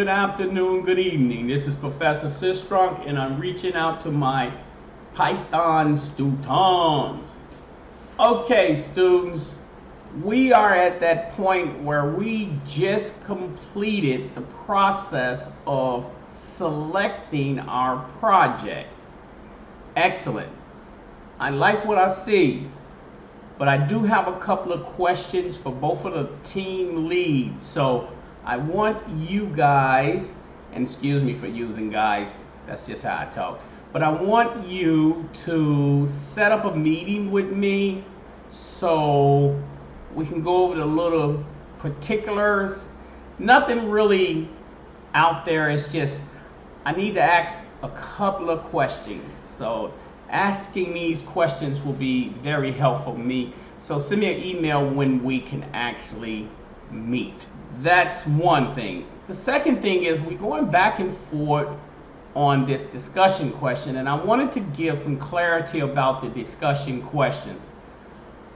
good afternoon, good evening. This is Professor Sistrunk, and I'm reaching out to my Python students. Okay, students, we are at that point where we just completed the process of selecting our project. Excellent. I like what I see, but I do have a couple of questions for both of the team leads. So I want you guys, and excuse me for using guys, that's just how I talk, but I want you to set up a meeting with me so we can go over the little particulars. Nothing really out there, it's just I need to ask a couple of questions. So asking these questions will be very helpful to me. So send me an email when we can actually meet. That's one thing. The second thing is we're going back and forth on this discussion question, and I wanted to give some clarity about the discussion questions.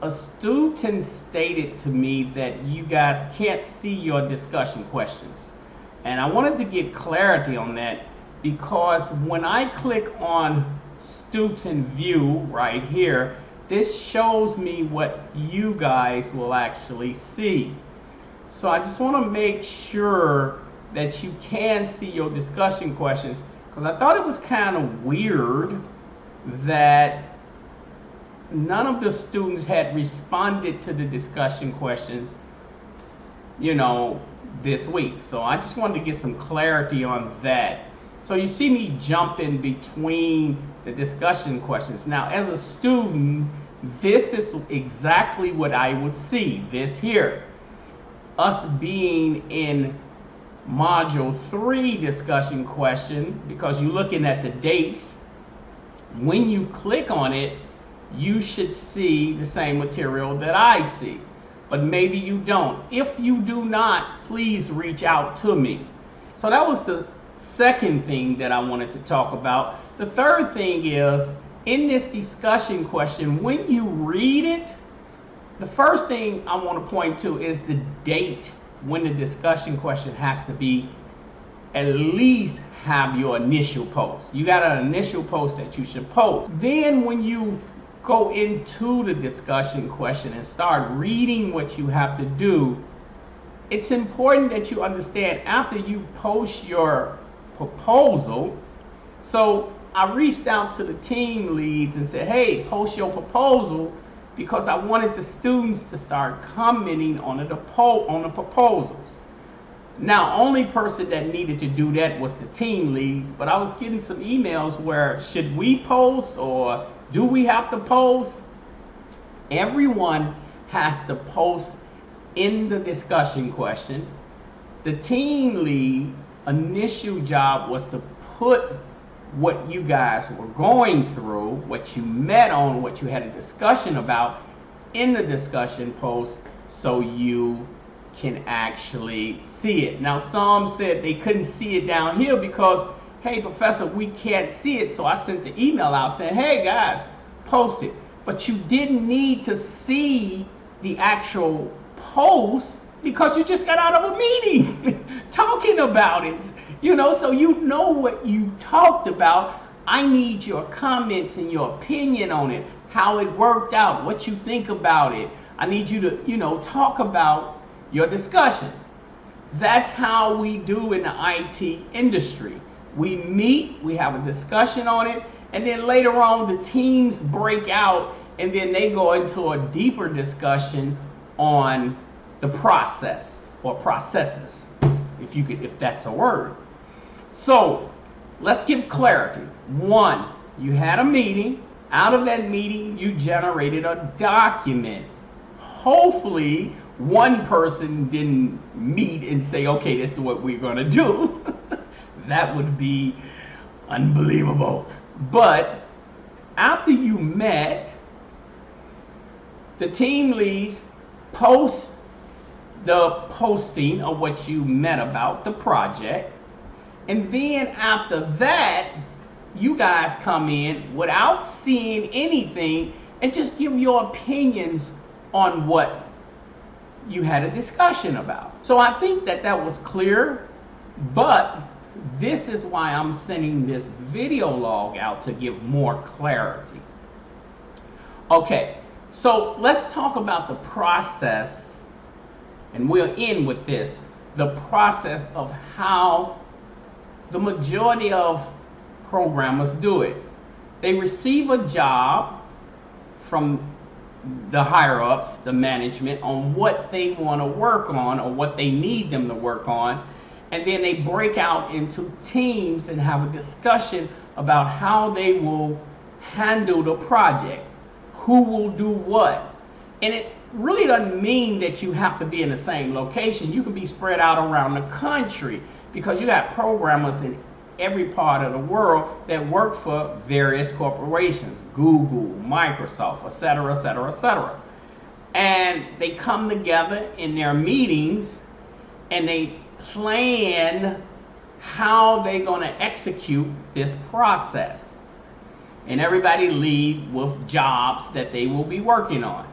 A student stated to me that you guys can't see your discussion questions, and I wanted to get clarity on that because when I click on student view right here, this shows me what you guys will actually see. So I just want to make sure that you can see your discussion questions, because I thought it was kind of weird that none of the students had responded to the discussion question, this week. So I just wanted to get some clarity on that. So you see me jumping between the discussion questions. Now, as a student, this is exactly what I would see, this here. Us being in module 3 discussion question, because you're looking at the dates, when you click on it, you should see the same material that I see, but maybe you don't. If you do not, please reach out to me. So that was the second thing that I wanted to talk about. The third thing is, in this discussion question, when you read it, the first thing I want to point to is the date when the discussion question has to be, at least have your initial post. You got an initial post that you should post. Then when you go into the discussion question and start reading what you have to do, it's important that you understand after you post your proposal. So I reached out to the team leads and said, hey, post your proposal, because I wanted the students to start commenting on the proposals. Now, only person that needed to do that was the team leads, but I was getting some emails where, should we post or do we have to post? Everyone has to post in the discussion question. The team lead initial job was to put what you guys were going through, what you met on, what you had a discussion about in the discussion post, so you can actually see it. Now, some said they couldn't see it down here because, hey, Professor, we can't see it. So I sent the email out saying, hey, guys, post it. But you didn't need to see the actual post because you just got out of a meeting talking about it. So you know what you talked about. I need your comments and your opinion on it, how it worked out, what you think about it. I need you to, talk about your discussion. That's how we do in the IT industry. We meet, we have a discussion on it, and then later on the teams break out and then they go into a deeper discussion on the process or processes, if that's a word. So let's give clarity. One, you had a meeting. Out of that meeting, you generated a document. Hopefully, one person didn't meet and say, okay, this is what we're going to do. That would be unbelievable. But after you met, the team leads post the posting of what you met about the project. And then after that, you guys come in without seeing anything and just give your opinions on what you had a discussion about. So I think that was clear. But this is why I'm sending this video log out, to give more clarity. Okay, so let's talk about the process, and we'll end with this, the process of how the majority of programmers do it. They receive a job from the higher ups, the management, on what they want to work on or what they need them to work on, and then they break out into teams and have a discussion about how they will handle the project, who will do what. And it really doesn't mean that you have to be in the same location. You can be spread out around the country, because you got programmers in every part of the world that work for various corporations, Google, Microsoft, etc., etc., etc. And they come together in their meetings and they plan how they're going to execute this process. And everybody leave with jobs that they will be working on.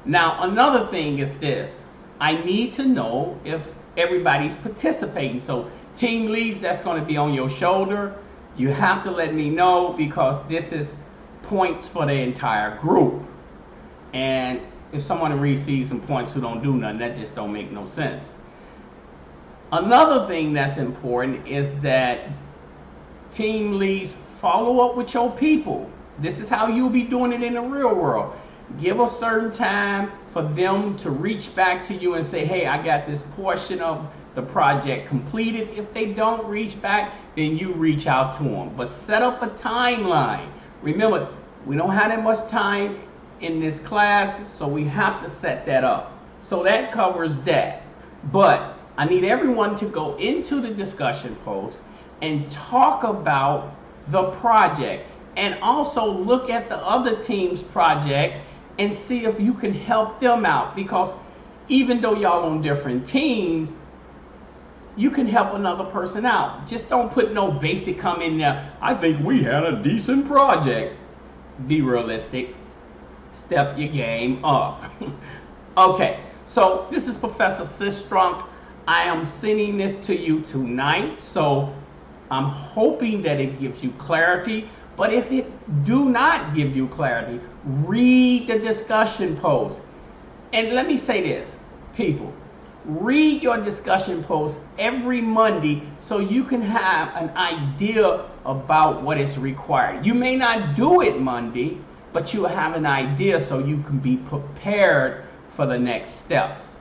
Now, another thing is this. I need to know if everybody's participating. So team leads, that's going to be on your shoulder. You have to let me know, because this is points for the entire group. And if someone receives some points who don't do nothing, that just don't make no sense. Another thing that's important is that team leads follow up with your people. This is how you'll be doing it in the real world. Give a certain time for them to reach back to you and say, hey, I got this portion of the project completed. If they don't reach back, then you reach out to them. But set up a timeline. Remember, we don't have that much time in this class, so we have to set that up. So that covers that. But I need everyone to go into the discussion post and talk about the project, and also look at the other team's project and see if you can help them out, because even though y'all on different teams, you can help another person out. Just don't put no basic comment in there. I think we had a decent project. Be realistic. Step your game up. Okay, so this is Professor Sistrunk. I am sending this to you tonight, so I'm hoping that it gives you clarity. But if it do not give you clarity, read the discussion post. And let me say this, people, read your discussion post every Monday so you can have an idea about what is required. You may not do it Monday, but you'll have an idea so you can be prepared for the next steps.